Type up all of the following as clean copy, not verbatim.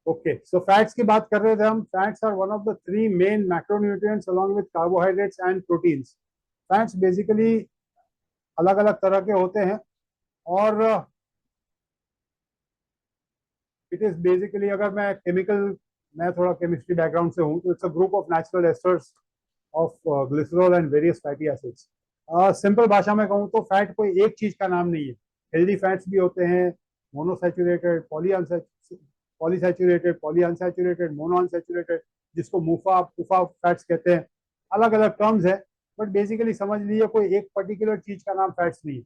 Okay, सो fats की बात कर रहे थे हम। Fats are one of the three main macronutrients along with carbohydrates and proteins. Fats basically अलग अलग तरह के होते हैं, और इट इज बेसिकली, अगर मैं थोड़ा केमिस्ट्री बैकग्राउंड से हूँ, तो it's a group of natural asters of glycerol and various fatty acids. Simple भाषा में कहूँ तो फैट कोई एक चीज का नाम नहीं है। हेल्दी फैट्स भी होते हैं, monosaturated, polysaturated, poly unsaturated, mono unsaturated, जिसको मुफा पुफा फैट्स कहते हैं। अलग अलग टर्म्स है, बट बेसिकली समझ लीजिए कोई एक पर्टिकुलर चीज का नाम फैट्स नहीं है।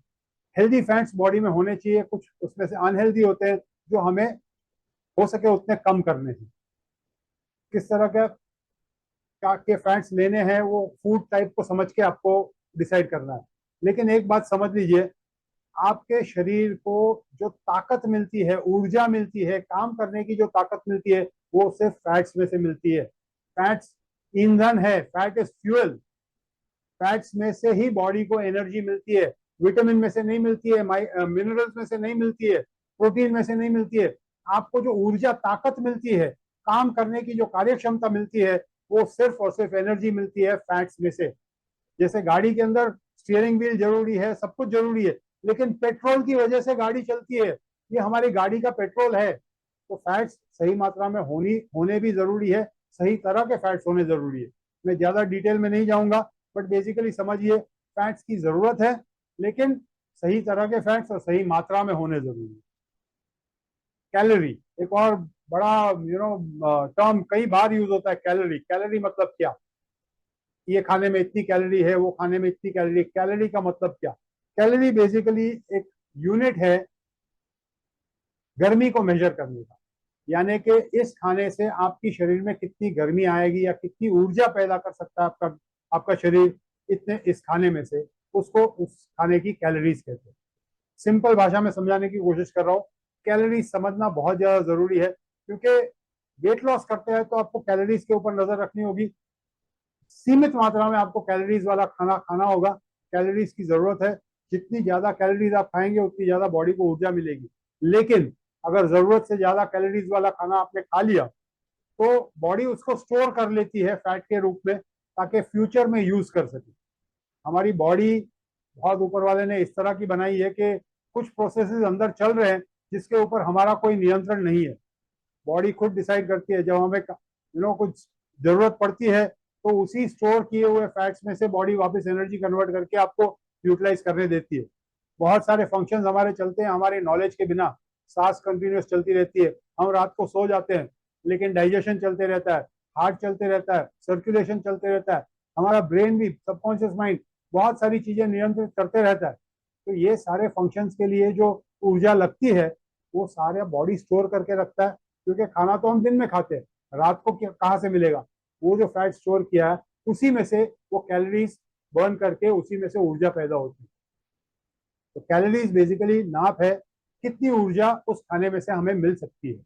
हेल्दी फैट्स बॉडी में होने चाहिए, कुछ उसमें से अनहेल्दी होते हैं जो हमें हो सके उतने कम करने हैं। किस तरह के फैट्स लेने हैं वो फूड टाइप को समझ के आपको डिसाइड करना है। लेकिन एक बात समझ लीजिए, आपके शरीर को जो ताकत मिलती है, ऊर्जा मिलती है, काम करने की जो ताकत मिलती है, वो सिर्फ फैट्स में से मिलती है। फैट्स ईंधन है, फैट इज फ्यूल। फैट्स में से ही बॉडी को एनर्जी मिलती है, विटामिन में से नहीं मिलती है, मिनरल्स में से नहीं मिलती है, प्रोटीन में से नहीं मिलती है। आपको जो ऊर्जा ताकत मिलती है, काम करने की जो कार्य क्षमता मिलती है, वो सिर्फ और सिर्फ एनर्जी मिलती है फैट्स में से। जैसे गाड़ी के अंदर स्टीयरिंग व्हील जरूरी है, सब कुछ जरूरी है, लेकिन पेट्रोल की वजह से गाड़ी चलती है, ये हमारी गाड़ी का पेट्रोल है। तो फैट्स सही मात्रा में होने भी जरूरी है, सही तरह के फैट्स होने जरूरी है। मैं ज्यादा डिटेल में नहीं जाऊंगा, बट बेसिकली समझिए, फैट्स की जरूरत है, लेकिन सही तरह के फैट्स और सही मात्रा में होने जरूरी है। कैलोरी एक और बड़ा टर्म कई बार यूज होता है। कैलोरी, कैलोरी मतलब क्या? ये खाने में इतनी कैलोरी है, वो खाने में इतनी कैलोरी। कैलोरी का मतलब क्या? कैलोरी बेसिकली एक यूनिट है गर्मी को मेजर करने का। यानी कि इस खाने से आपकी शरीर में कितनी गर्मी आएगी या कितनी ऊर्जा पैदा कर सकता है आपका आपका शरीर इतने इस खाने में से, उसको उस खाने की कैलोरीज कहते हैं। सिंपल भाषा में समझाने की कोशिश कर रहा हूँ। कैलोरीज समझना बहुत ज्यादा जरूरी है, क्योंकि वेट लॉस करते हैं तो आपको कैलोरीज के ऊपर नजर रखनी होगी। सीमित मात्रा में आपको कैलोरीज वाला खाना खाना होगा। कैलोरीज की जरूरत है, जितनी ज्यादा कैलोरीज आप खाएंगे उतनी ज्यादा बॉडी को ऊर्जा मिलेगी। लेकिन अगर जरूरत से ज्यादा कैलोरीज वाला खाना आपने खा लिया, तो बॉडी उसको स्टोर कर लेती है फैट के रूप में, ताकि फ्यूचर में यूज कर सके। हमारी बॉडी बहुत ऊपर वाले ने इस तरह की बनाई है कि कुछ प्रोसेसेस अंदर चल रहे हैं जिसके ऊपर हमारा कोई नियंत्रण नहीं है। बॉडी खुद डिसाइड करती है, जब हमें कुछ जरूरत पड़ती है, तो उसी स्टोर किए हुए फैट्स में से बॉडी वापस एनर्जी कन्वर्ट करके आपको यूटिलाइज करने देती है। बहुत सारे फंक्शंस हमारे चलते हैं हमारे नॉलेज के बिना। सांस कंटिन्यूस चलती रहती है, हम रात को सो जाते हैं, लेकिन डाइजेशन चलते रहता है, हार्ट चलते रहता है, सर्कुलेशन चलते रहता है, हमारा ब्रेन भी, सबकॉन्शियस माइंड बहुत सारी चीजें नियंत्रित करते रहता है। तो ये सारे फंक्शंस के लिए जो ऊर्जा लगती है, वो सारे बॉडी स्टोर करके रखता है। क्योंकि खाना तो हम दिन में खाते हैं, रात को कहाँ से मिलेगा? वो जो फैट स्टोर किया है, उसी में से वो कैलोरीज बर्न करके उसी में से ऊर्जा पैदा होती है। तो कैलोरीज बेसिकली नाप है कितनी ऊर्जा उस खाने में से हमें मिल सकती है।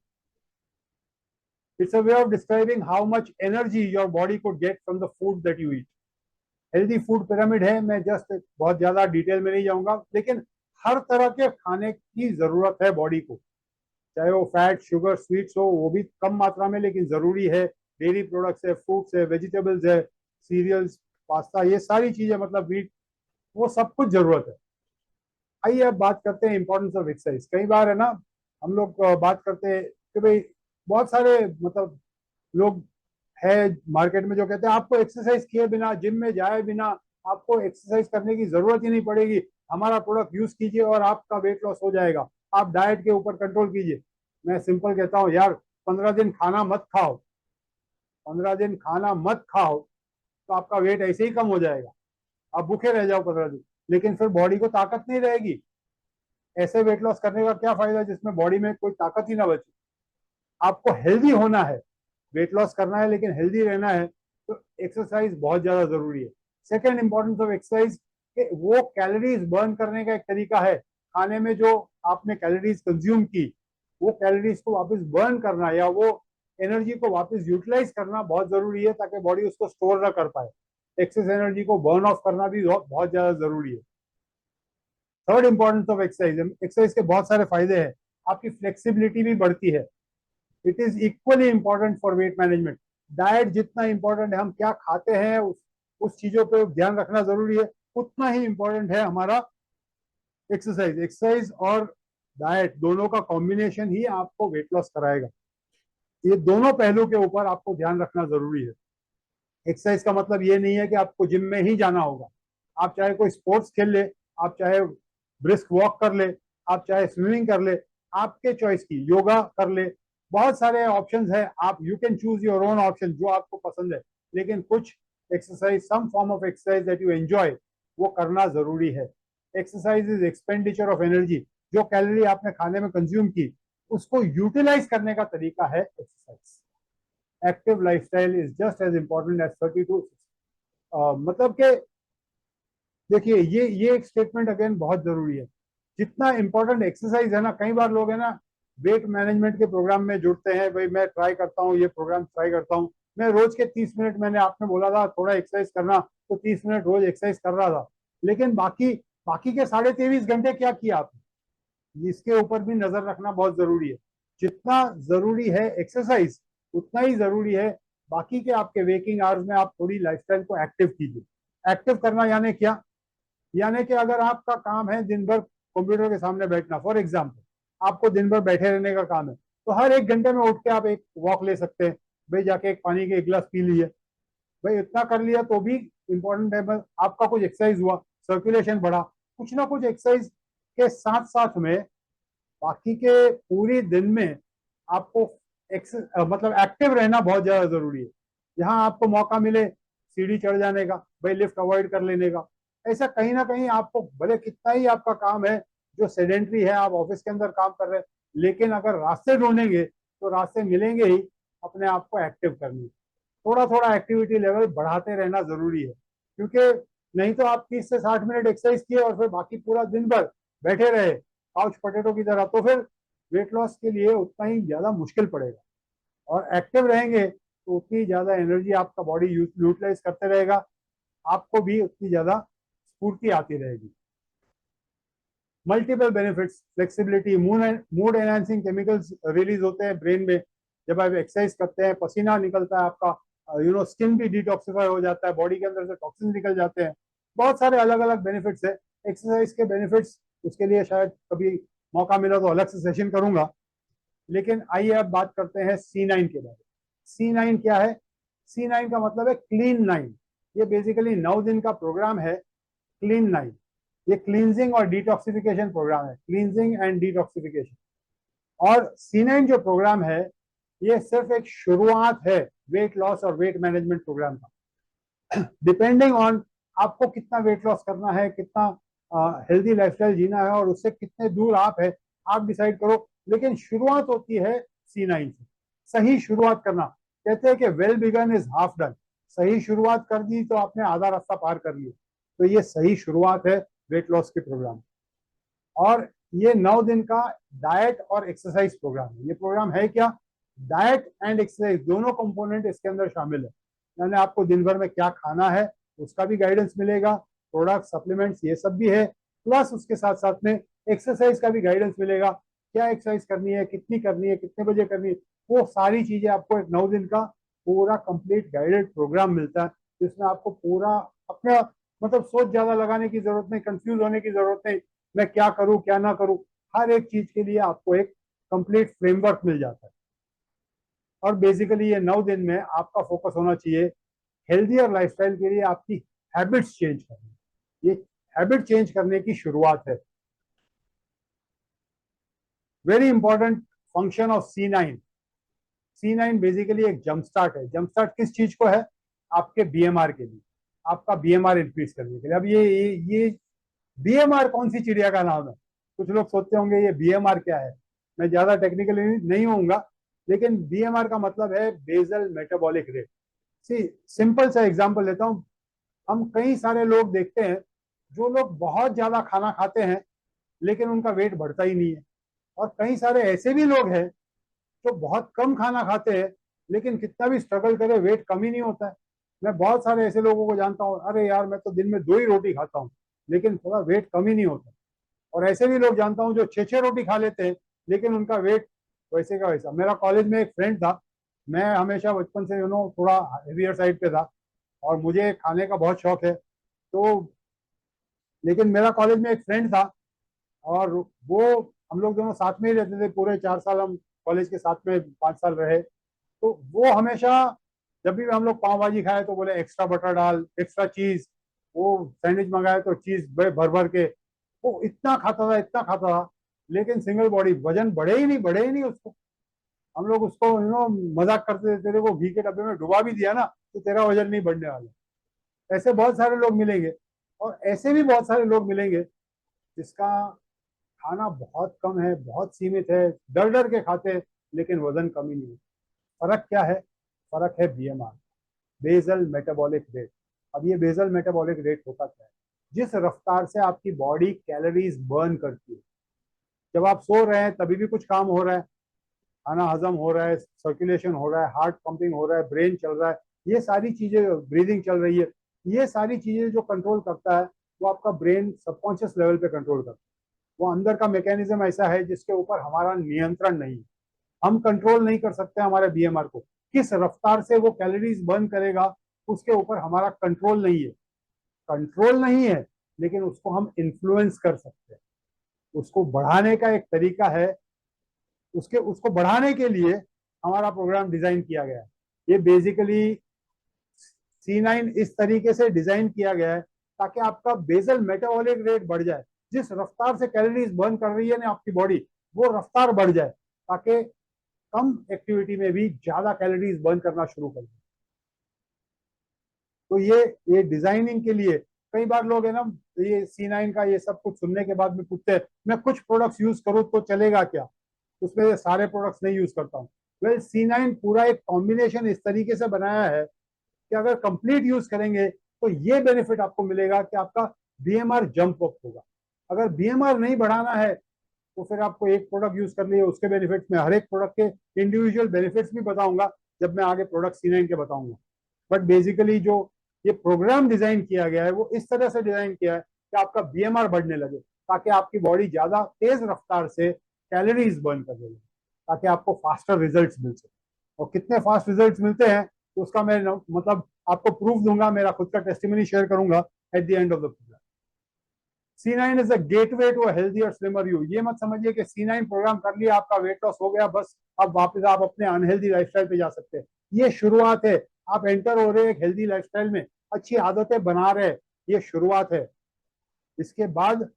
It's a way of describing how much energy your body could get from the food that you eat. Healthy food pyramid है, मैं जस्ट बहुत ज्यादा डिटेल में नहीं जाऊंगा, लेकिन हर तरह के खाने की जरूरत है बॉडी को। चाहे वो फैट, शुगर, स्वीट्स हो, वो भी कम मात्रा में लेकिन जरूरी है। डेयरी प्रोडक्ट्स है, फ्रूट्स है, वेजिटेबल्स है, सीरियल्स, पास्ता, ये सारी चीजें, मतलब वीट, वो सब कुछ जरूरत है। आइए अब बात करते हैं इंपॉर्टेंस ऑफ एक्सरसाइज। कई बार है ना, हम लोग बात करते हैं कि भाई, बहुत सारे मतलब लोग है मार्केट में जो कहते हैं आपको एक्सरसाइज किए बिना, जिम में जाए बिना आपको एक्सरसाइज करने की जरूरत ही नहीं पड़ेगी, हमारा प्रोडक्ट यूज कीजिए और आपका वेट लॉस हो जाएगा, आप डाइट के ऊपर कंट्रोल कीजिए। मैं सिंपल कहता हूँ यार, 15 दिन खाना मत खाओ, 15 दिन खाना मत खाओ, तो आपका वेट ऐसे ही कम हो जाएगा। आप भूखे रह जाओ 15 दिन, लेकिन फिर बॉडी को ताकत नहीं रहेगी। ऐसे वेट लॉस करने का क्या फायदा जिसमें बॉडी में कोई ताकत ही ना बचे? आपको हेल्दी होना है, वेट लॉस करना है लेकिन हेल्दी रहना है, तो एक्सरसाइज बहुत ज्यादा जरूरी है। सेकेंड इंपॉर्टेंस ऑफ एक्सरसाइज, वो कैलोरीज बर्न करने का एक तरीका है। खाने में जो आपने कैलोरीज कंज्यूम की, वो कैलोरीज को वापस बर्न करना या वो एनर्जी को वापस यूटिलाइज करना बहुत जरूरी है, ताकि बॉडी उसको स्टोर ना कर पाए। एक्सेस एनर्जी को बर्न ऑफ करना भी बहुत ज्यादा जरूरी है। Third importance of exercise, exercise के बहुत सारे फायदे हैं। आपकी फ्लेक्सिबिलिटी भी बढ़ती है। It is equally important for weight management. Diet जितना इंपॉर्टेंट है, हम क्या खाते हैं उस चीजों पे ध्यान रखना जरूरी है, उतना ही इंपॉर्टेंट है हमारा एक्सरसाइज। एक्सरसाइज और डाइट दोनों का कॉम्बिनेशन ही आपको वेट लॉस कराएगा। ये दोनों पहलू के ऊपर आपको ध्यान रखना जरूरी है। एक्सरसाइज का मतलब ये नहीं है कि आपको जिम में ही जाना होगा। आप चाहे कोई स्पोर्ट्स खेल ले, आप चाहे ब्रिस्क वॉक कर ले, आप चाहे स्विमिंग कर ले, आपके चॉइस की योगा कर ले, बहुत सारे ऑप्शंस है। आप you can choose your own option जो आपको पसंद है। लेकिन कुछ exercise, some form of exercise that you enjoy, वो करना जरूरी है। Exercise is expenditure of energy. जो कैलोरी आपने खाने में कंज्यूम की, उसको यूटिलाइज करने का तरीका है exercise. Active lifestyle is just as important as 32। मतलब कि देखिए, ये एक स्टेटमेंट अगेन बहुत जरूरी है। जितना इंपॉर्टेंट एक्सरसाइज है ना, कई बार लोग है ना वेट मैनेजमेंट के प्रोग्राम में जुड़ते हैं, भाई मैं ट्राई करता हूँ, ये प्रोग्राम ट्राई करता हूँ, मैं रोज के 30 मिनट, मैंने आपने बोला था थोड़ा एक्सरसाइज करना, तो 30 मिनट रोज एक्सरसाइज कर रहा था। लेकिन बाकी बाकी के 23.5 घंटे क्या किया आपने, इसके ऊपर भी नजर रखना बहुत जरूरी है। जितना जरूरी है एक्सरसाइज, उतना ही जरूरी है बाकी के आपके वेकिंग आवर्स में आप थोड़ी लाइफस्टाइल को एक्टिव कीजिए। एक्टिव करना यानी क्या? यानी कि अगर आपका काम है दिन भर कंप्यूटर के सामने बैठना, फॉर एग्जाम्पल आपको दिन भर बैठे रहने का काम है, तो हर 1 घंटे में उठ के आप एक वॉक ले सकते हैं। भाई जाके एक पानी के एक गिलास पी लिए, भाई इतना कर लिया तो भी इंपॉर्टेंट है। बस आपका कुछ एक्सरसाइज हुआ, सर्कुलेशन बढ़ा, कुछ ना कुछ एक्सरसाइज के साथ साथ में बाकी के पूरे दिन में आपको मतलब एक्टिव रहना बहुत ज्यादा जरूरी है। जहां आपको मौका मिले सीढ़ी चढ़ जाने का, भाई लिफ्ट अवॉइड कर लेने का, ऐसा कहीं ना कहीं आपको, भले कितना ही आपका काम है जो सेडेंट्री है, आप ऑफिस के अंदर काम कर रहे हैं, लेकिन अगर रास्ते ढूंढेंगे तो रास्ते मिलेंगे ही अपने आप को एक्टिव करने। थोड़ा थोड़ा एक्टिविटी लेवल बढ़ाते रहना जरूरी है, क्योंकि नहीं तो आप 30 से 60 मिनट एक्सरसाइज किए और फिर बाकी पूरा दिन भर बैठे रहे काउच पोटेटो की तरह, तो फिर वेट लॉस के लिए उतना ही ज्यादा मुश्किल पड़ेगा। और एक्टिव रहेंगे तो उतनी ज्यादा एनर्जी आपका बॉडी यूटिलाइज करते रहेगा, आपको भी उतनी ज्यादा स्फूर्ति आती रहेगी। Multiple benefits, flexibility, mood enhancing chemicals release होते हैं ब्रेन में जब आप एक्सरसाइज करते हैं, पसीना निकलता है आपका, स्किन भी डिटॉक्सिफाई हो जाता है, बॉडी के अंदर से टॉक्सिन निकल जाते हैं। बहुत सारे अलग अलग बेनिफिट्स है एक्सरसाइज के बेनिफिट्स। उसके लिए शायद कभी मौका मिला तो अलग से सेशन करूंगा। लेकिन आइए अब बात करते हैं C9 के बारे में। C9 क्या है? C9 का मतलब है क्लीन 9। ये बेसिकली 9 दिन का प्रोग्राम है, क्लीन 9। ये क्लींजिंग और डिटॉक्सिफिकेशन प्रोग्राम है, क्लींजिंग एंड डिटॉक्सिफिकेशन। और C9 जो प्रोग्राम है, ये सिर्फ एक शुरुआत है वेट लॉस और वेट मैनेजमेंट प्रोग्राम का। डिपेंडिंग ऑन आपको कितना वेट लॉस करना है, कितना हेल्दी लाइफस्टाइल जीना है, और उससे कितने दूर आप है, आप डिसाइड करो। लेकिन शुरुआत होती है C9 से। सही शुरुआत करना, कहते हैं कि well begun is half done. सही शुरुआत कर दी तो आपने आधा रास्ता पार कर लिया। तो ये सही शुरुआत है वेट लॉस के प्रोग्राम। और ये 9 दिन का डाइट और एक्सरसाइज प्रोग्राम है। ये प्रोग्राम है क्या? डाइट एंड एक्सरसाइज दोनों कंपोनेंट इसके अंदर शामिल है। यानी आपको दिन भर में क्या खाना है उसका भी गाइडेंस मिलेगा, प्रोडक्ट, सप्लीमेंट्स, ये सब भी है। प्लस उसके साथ साथ में एक्सरसाइज का भी गाइडेंस मिलेगा, क्या एक्सरसाइज करनी है, कितनी करनी है, कितने बजे करनी है, वो सारी चीजें आपको एक 9 दिन का पूरा कंप्लीट गाइडेड प्रोग्राम मिलता है, जिसमें आपको पूरा अपना, मतलब सोच ज्यादा लगाने की जरूरत नहीं, कंफ्यूज होने की जरूरत नहीं, मैं क्या करूं क्या ना करूं। हर एक चीज के लिए आपको एक कंप्लीट फ्रेमवर्क मिल जाता है। और बेसिकली ये 9 दिन में आपका फोकस होना चाहिए हेल्दियर लाइफस्टाइल के लिए, आपकी हैबिट्स चेंज करनी। ये हैबिट चेंज करने की शुरुआत है। Very important function of C9। C9 basically एक जंप स्टार्ट है। जंप स्टार्ट किस चीज को है? आपके BMR के लिए, आपका BMR इंक्रीज करने के लिए। अब ये BMR कौन सी चिड़िया का नाम है? कुछ लोग सोचते होंगे ये BMR क्या है। मैं ज्यादा टेक्निकली नहीं होऊंगा, लेकिन BMR का मतलब है बेसल मेटाबॉलिक रेट। सी सिंपल सा एग्जांपल लेता हूँ। हम कई सारे लोग देखते हैं, जो लोग बहुत ज्यादा खाना खाते हैं लेकिन उनका वेट बढ़ता ही नहीं है। और कई सारे ऐसे भी लोग हैं जो बहुत कम खाना खाते हैं लेकिन कितना भी स्ट्रगल करे वेट कम ही नहीं होता है। मैं बहुत सारे ऐसे लोगों को जानता हूँ, अरे यार मैं तो दिन में 2 ही रोटी खाता हूँ लेकिन थोड़ा वेट कम ही नहीं होता। और ऐसे भी लोग जानता हूँ जो 6 6 रोटी खा लेते हैं लेकिन उनका वेट वैसे का वैसा। मेरा कॉलेज में एक फ्रेंड था, मैं हमेशा बचपन से थोड़ा हेवियर साइड पे था और मुझे खाने का बहुत शौक है। तो लेकिन मेरा कॉलेज में एक फ्रेंड था और वो, हम लोग दोनों साथ में ही रहते थे, पूरे 4 साल हम कॉलेज के साथ में 5 साल रहे। तो वो हमेशा जब भी हम लोग पाव भाजी खाए तो बोले एक्स्ट्रा बटर डाल, एक्स्ट्रा चीज। वो सैंडविच मंगाए तो चीज भर भर के, वो इतना खाता था, इतना खाता था, लेकिन सिंगल बॉडी, वजन बढ़े ही नहीं उसको। हम लोग उसको मजाक करते थे, तेरे को घी के डब्बे में डुबा भी दिया ना तो तेरा वजन नहीं बढ़ने वाला। ऐसे बहुत सारे लोग मिलेंगे, और ऐसे भी बहुत सारे लोग मिलेंगे जिसका खाना बहुत कम है, बहुत सीमित है, डर डर के खाते हैं, लेकिन वजन कम ही नहीं है। फर्क क्या है? फर्क है बीएमआर, बेसल मेटाबॉलिक रेट। अब ये बेसल मेटाबॉलिक रेट होता क्या है? जिस रफ्तार से आपकी बॉडी कैलोरीज बर्न करती है, जब आप सो रहे हैं तभी भी कुछ काम हो रहा है, खाना हजम हो रहा है, सर्कुलेशन हो रहा है, हार्ट पंपिंग हो रहा है, ब्रेन चल रहा है, ये सारी चीजें, ब्रीदिंग चल रही है, ये सारी चीजें जो कंट्रोल करता है वो आपका ब्रेन सबकॉन्शियस लेवल पे कंट्रोल करता है। वो अंदर का मैकेनिज्म ऐसा है जिसके ऊपर हमारा नियंत्रण नहीं है। हम कंट्रोल नहीं कर सकते हमारे बीएमआर को, किस रफ्तार से वो कैलोरीज बर्न करेगा उसके ऊपर हमारा कंट्रोल नहीं है। कंट्रोल नहीं है, लेकिन उसको हम इन्फ्लुएंस कर सकते हैं। उसको बढ़ाने का एक तरीका है, उसके उसको बढ़ाने के लिए हमारा प्रोग्राम डिजाइन किया गया है। ये बेसिकली C9 इस तरीके से डिजाइन किया गया है ताकि आपका बेसल मेटाबॉलिक रेट बढ़ जाए। जिस रफ्तार से कैलोरीज बर्न कर रही है ना आपकी बॉडी, वो रफ्तार बढ़ जाए, ताकि कम एक्टिविटी में भी ज्यादा कैलोरीज बर्न करना शुरू कर दे। तो ये डिजाइनिंग के लिए, कई बार लोग है ना, ये C9 का ये सब कुछ सुनने के बाद में पूछते हैं मैं कुछ प्रोडक्ट्स यूज करूँ तो चलेगा क्या? उसमें सारे प्रोडक्ट्स नहीं यूज करता हूँ। वेल, C9 पूरा एक कॉम्बिनेशन इस तरीके से बनाया है कि अगर कंप्लीट यूज करेंगे तो ये बेनिफिट आपको मिलेगा कि आपका बीएमआर जंप अप होगा। अगर बीएमआर नहीं बढ़ाना है तो फिर आपको एक प्रोडक्ट यूज कर लिए, उसके बेनिफिट्स में हर एक प्रोडक्ट के इंडिविजुअल बेनिफिट्स भी बताऊंगा जब मैं आगे प्रोडक्ट C9 के बताऊंगा। बट बेसिकली जो ये प्रोग्राम डिजाइन किया गया है वो इस तरह से डिजाइन किया है कि आपका बीएमआर बढ़ने लगे, ताकि आपकी बॉडी ज्यादा तेज रफ्तार से कैलोरीज बर्न कर लगे, ताकि आपको फास्टर रिजल्ट्स मिल सके। और कितने फास्ट रिजल्ट्स मिलते हैं तो उसका मैं मतलब आपको प्रूफ दूंगा, मेरा खुद का टेस्टिमनी शेयर करूंगा at the end of the program. C9 is a gateway to a healthy और स्लिमर यू। ये मत समझिए कि C9 प्रोग्राम कर लिया, आपका वेट लॉस हो गया, बस अब वापस आप अपने अनहेल्दी लाइफस्टाइल पे जा सकते हैं। ये शुरुआत है, आप एंटर हो रहे हैं एक हेल्दी लाइफस्टाइल में, अच्छी आदतें बना रहे हैं, ये शुरुआत है। इसके बाद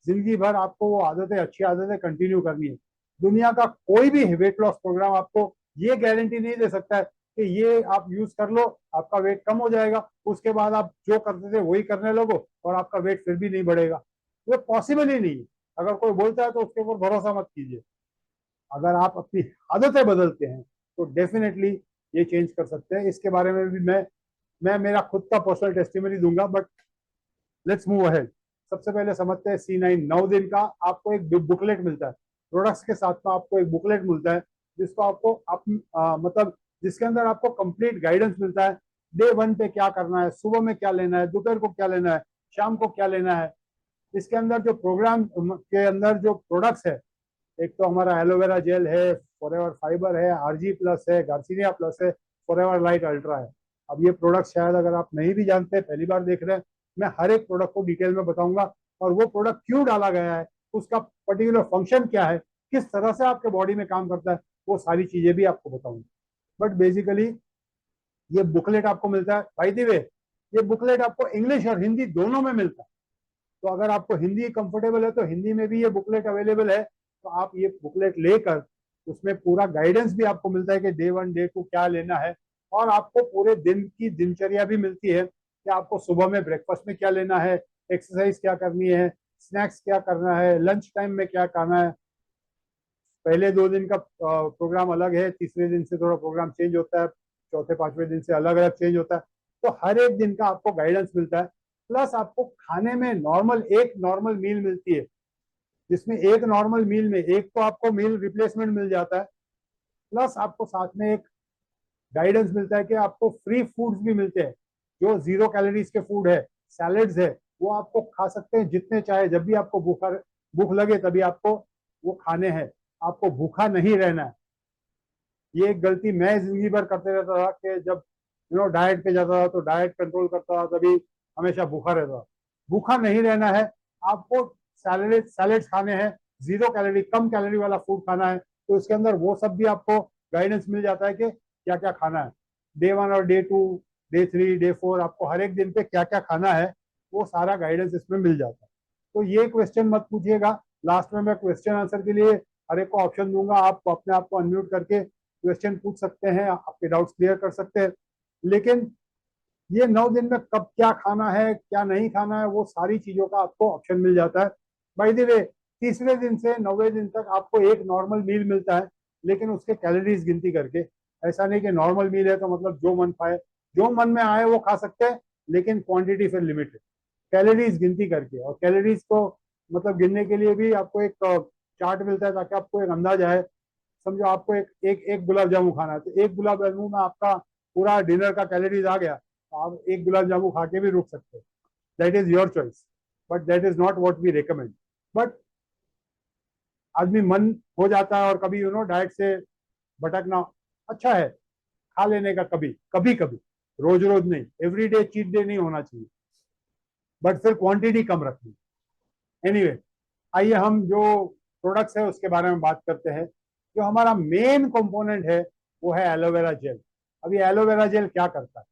जिंदगी भर आपको वो आदतें, अच्छी आदतें कंटिन्यू करनी है। दुनिया का कोई भी वेट लॉस प्रोग्राम आपको ये गारंटी नहीं दे सकता है कि ये आप यूज कर लो आपका वेट कम हो जाएगा, उसके बाद आप जो करते थे वही करने लगो और आपका वेट फिर भी नहीं बढ़ेगा। ये पॉसिबल ही नहीं है। अगर कोई बोलता है तो उसके ऊपर भरोसा मत कीजिए। अगर आप अपनी आदतें बदलते हैं तो डेफिनेटली ये चेंज कर सकते हैं। इसके बारे में भी मैं मेरा खुद का पर्सनल टेस्टिमनी दूंगा, बट लेट्स मूव अहेड। सबसे पहले समझते हैं C9। 9 दिन का आपको एक बुकलेट मिलता है, प्रोडक्ट्स के साथ में आपको एक बुकलेट मिलता है जिसको आपको मतलब जिसके अंदर आपको कंप्लीट गाइडेंस मिलता है। डे 1 पे क्या करना है, सुबह में क्या लेना है, दोपहर को क्या लेना है, शाम को क्या लेना है। इसके अंदर जो प्रोग्राम के अंदर जो प्रोडक्ट्स है, एक तो हमारा एलोवेरा जेल है, फॉरएवर फाइबर है, RG प्लस है, गार्सिनिया प्लस है, फॉरएवर लाइट अल्ट्रा है। अब ये प्रोडक्ट शायद अगर आप नहीं भी जानते, पहली बार देख रहे हैं, मैं हर एक प्रोडक्ट को डिटेल में बताऊंगा, और वो प्रोडक्ट क्यों डाला गया है, उसका पर्टिकुलर फंक्शन क्या है, किस तरह से आपके बॉडी में काम करता है, वो सारी चीजें भी आपको बताऊंगा। बट बेसिकली ये बुकलेट आपको मिलता है। बाय द वे, ये बुकलेट आपको इंग्लिश और हिंदी दोनों में मिलता है। तो अगर आपको हिंदी कंफर्टेबल है तो हिंदी में भी ये बुकलेट अवेलेबल है, तो आप ये बुकलेट लेकर, उसमें पूरा गाइडेंस भी आपको मिलता है कि डे 1 डे 2 क्या लेना है, और आपको पूरे दिन की दिनचर्या भी मिलती है कि आपको सुबह में ब्रेकफास्ट में क्या लेना है, एक्सरसाइज क्या करनी है, स्नैक्स क्या करना है, लंच टाइम में क्या करना है। पहले 2 दिन का प्रोग्राम अलग है, तीसरे दिन से थोड़ा प्रोग्राम चेंज होता है, चौथे पांचवें दिन से अलग अलग चेंज होता है। तो हर एक दिन का आपको गाइडेंस मिलता है। प्लस आपको खाने में एक नॉर्मल मील मिलती है, जिसमें एक नॉर्मल मील में एक तो आपको मील रिप्लेसमेंट मिल जाता है, प्लस आपको साथ में एक गाइडेंस मिलता है कि आपको फ्री फूड्स भी मिलते हैं, जो 0 कैलोरीज के फूड है, सैलेड्स है, वो आपको खा सकते हैं जितने चाहे, जब भी आपको भूख लगे तभी आपको वो खाने हैं। आपको भूखा नहीं रहना है। ये एक गलती मैं जिंदगी भर करते रहता था कि जब डाइट पे जाता था तो डाइट कंट्रोल करता था, तभी हमेशा भूखा रहता था। भूखा नहीं रहना है, आपको सैलेड्स खाने हैं, 0 कैलोरी, कम कैलोरी वाला फूड खाना है। तो इसके अंदर वो सब भी आपको गाइडेंस मिल जाता है कि क्या क्या खाना है। डे 1 और डे 2, डे 3, डे 4, आपको हर एक दिन पे क्या क्या खाना है वो सारा गाइडेंस इसमें मिल जाता है। तो ये क्वेश्चन मत पूछिएगा, लास्ट में मैं क्वेश्चन आंसर के लिए हर एक को ऑप्शन दूंगा, आप अपने आप को अनम्यूट करके क्वेश्चन पूछ सकते हैं, आपके डाउट्स क्लियर कर सकते हैं। लेकिन ये 9 दिन में कब क्या खाना है क्या नहीं खाना है वो सारी चीजों का आपको ऑप्शन मिल जाता है। बाय द वे, तीसरे दिन से 9वें दिन तक आपको एक नॉर्मल मील मिलता है, लेकिन उसके कैलोरीज गिनती करके। ऐसा नहीं कि नॉर्मल मील है तो मतलब जो मन पाए जो मन में आए वो खा सकते हैं, लेकिन क्वांटिटी फिर लिमिटेड, कैलोरीज गिनती करके। और कैलोरीज को मतलब गिनने के लिए भी आपको एक चार्ट मिलता है, ताकि आपको एक अंदाजा है। समझो आपको एक गुलाब जामुन खाना है, तो एक गुलाब जामुन में आपका पूरा डिनर का कैलोरीज आ गया, तो आप एक गुलाब जामुन खा के भी रुक सकते हो। That is your choice, but that is not what we recommend. But आदमी मन हो जाता है और कभी डाइट से भटकना अच्छा है, खा लेने का कभी कभी कभी, रोज रोज नहीं, एवरीडे चीट डे नहीं होना चाहिए, बट फिर क्वांटिटी कम रखनी। एनीवे, आइए हम जो प्रोडक्ट्स है उसके बारे में बात करते हैं। जो हमारा मेन कंपोनेंट है वो है एलोवेरा जेल। अभी एलोवेरा जेल क्या करता है?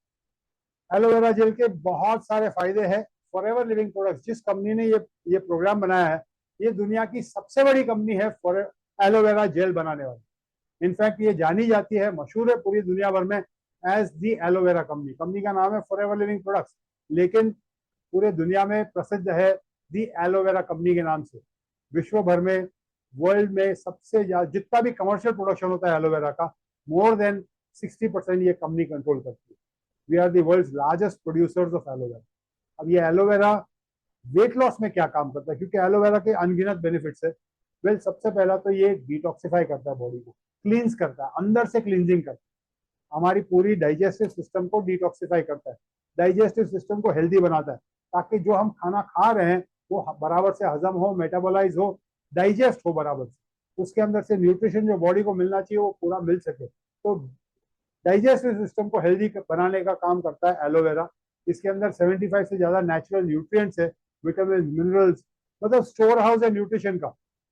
एलोवेरा जेल के बहुत सारे फायदे हैं। फॉरएवर लिविंग प्रोडक्ट्स, जिस कंपनी ने ये प्रोग्राम बनाया है, ये दुनिया की सबसे बड़ी कंपनी है फॉर एलोवेरा जेल बनाने वाली। इनफैक्ट ये जानी जाती है, मशहूर है पूरी दुनिया भर में as the aloe vera company. Company का नाम है फॉरएवर लिविंग प्रोडक्ट्स, लेकिन पूरे दुनिया में प्रसिद्ध है दी एलोवेरा कंपनी के नाम से। विश्व भर में, वर्ल्ड में सबसे ज्यादा जितना भी कमर्शियल प्रोडक्शन होता है एलोवेरा का, मोर देन 60% ये कंपनी कंट्रोल करती है। We are the world largest producers of aloe vera. अब ये एलोवेरा वेट लॉस में क्या काम करता है, क्योंकि एलोवेरा के अनगिनत बेनिफिट्स है। वेल, सबसे पहला तो ये डिटॉक्सिफाई करता है बॉडी को, क्लींस करता है, अंदर से क्लींजिंग करता है, हमारी पूरी डाइजेस्टिव सिस्टम को डिटॉक्सिफाई करता है, डाइजेस्टिव सिस्टम को हेल्दी बनाता है, ताकि जो हम खाना खा रहे हैं वो बराबर से हजम हो, मेटाबोलाइज हो, डाइजेस्ट हो बराबर से, उसके अंदर से न्यूट्रिशन जो बॉडी को मिलना चाहिए वो पूरा मिल सके। तो डाइजेस्टिव सिस्टम को हेल्दी बनाने का काम करता है एलोवेरा। इसके अंदर 75 से ज्यादा नेचुरल न्यूट्रिएंट्स है, विटामिन, मिनरल्स, मतलब स्टोर हाउस है न्यूट्रिशन का।